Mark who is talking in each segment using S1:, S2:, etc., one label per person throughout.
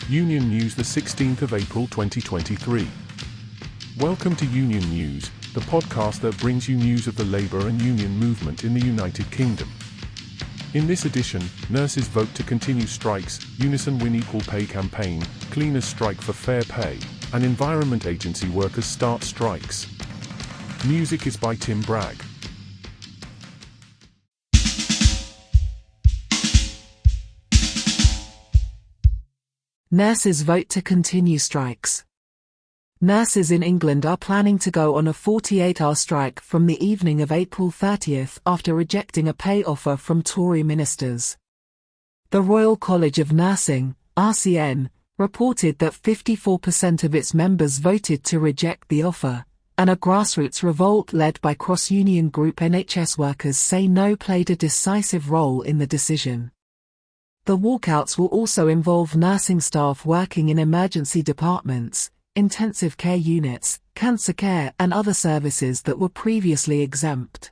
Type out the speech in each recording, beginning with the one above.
S1: Union News, the 16th of April 2023. Welcome to Union News, the podcast that brings you news of the labour and union movement in the United Kingdom. In this edition, nurses vote to continue strikes, Unison win equal pay campaign, cleaners strike for fair pay, and Environment Agency workers start strikes. Music is by Tim Bragg.
S2: Nurses vote to continue strikes. Nurses in England are planning to go on a 48-hour strike from the evening of April 30th after rejecting a pay offer from Tory ministers. The Royal College of Nursing, RCN, reported that 54% of its members voted to reject the offer, and a grassroots revolt led by cross-union group NHS Workers Say No played a decisive role in the decision. The walkouts will also involve nursing staff working in emergency departments, intensive care units, cancer care and other services that were previously exempt.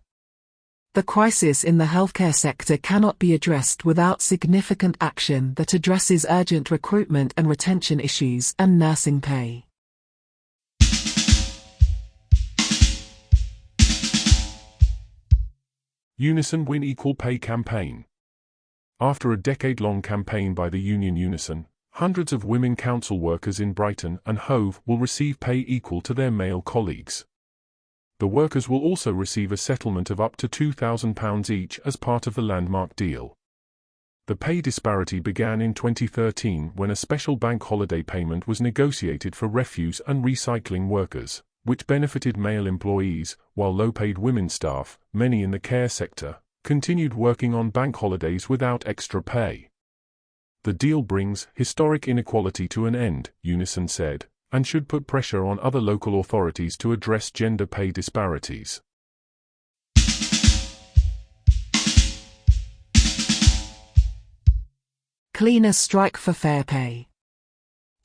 S2: The crisis in the healthcare sector cannot be addressed without significant action that addresses urgent recruitment and retention issues and nursing pay.
S1: Unison win equal pay campaign. After a decade-long campaign by the union Unison, hundreds of women council workers in Brighton and Hove will receive pay equal to their male colleagues. The workers will also receive a settlement of up to £2,000 each as part of the landmark deal. The pay disparity began in 2013 when a special bank holiday payment was negotiated for refuse and recycling workers, which benefited male employees, while low-paid women staff, many in the care sector, continued working on bank holidays without extra pay. The deal brings historic inequality to an end, Unison said, and should put pressure on other local authorities to address gender pay disparities.
S2: Cleaners strike for fair pay.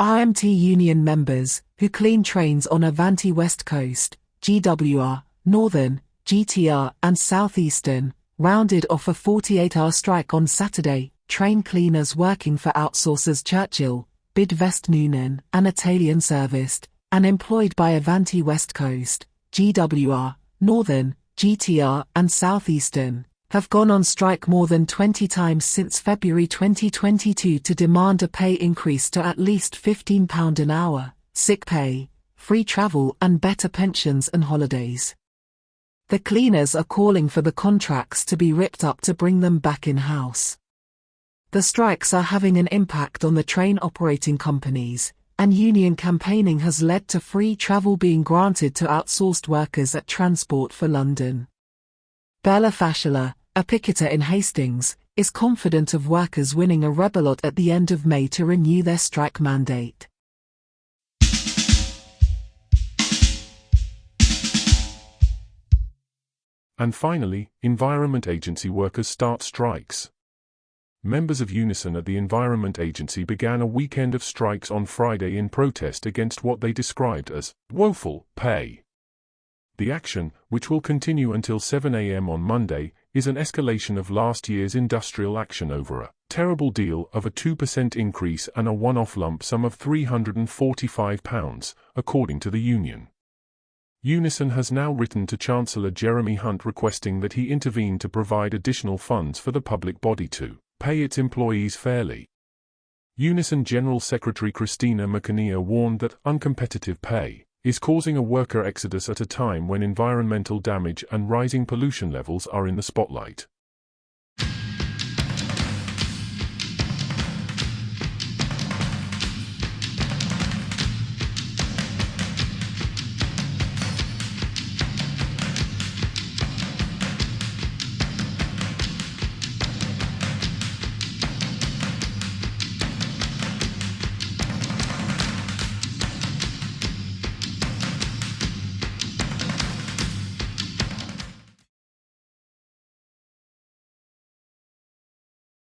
S2: RMT union members, who clean trains on Avanti West Coast, GWR, Northern, GTR and Southeastern, rounded off a 48-hour strike on Saturday. Train cleaners working for outsourcers Churchill, Bidvest Noonan and Italian Serviced, and employed by Avanti West Coast, GWR, Northern, GTR and Southeastern, have gone on strike more than 20 times since February 2022 to demand a pay increase to at least £15 an hour, sick pay, free travel and better pensions and holidays. The cleaners are calling for the contracts to be ripped up to bring them back in-house. The strikes are having an impact on the train operating companies, and union campaigning has led to free travel being granted to outsourced workers at Transport for London. Bella Fashola, a picketer in Hastings, is confident of workers winning a rebellion at the end of May to renew their strike mandate.
S1: And finally, Environment Agency workers start strikes. Members of Unison at the Environment Agency began a weekend of strikes on Friday in protest against what they described as woeful pay. The action, which will continue until 7 a.m. on Monday, is an escalation of last year's industrial action over a terrible deal of a 2% increase and a one-off lump sum of £345, according to the union. Unison has now written to Chancellor Jeremy Hunt requesting that he intervene to provide additional funds for the public body to pay its employees fairly. Unison General Secretary Christina McAnear warned that uncompetitive pay is causing a worker exodus at a time when environmental damage and rising pollution levels are in the spotlight.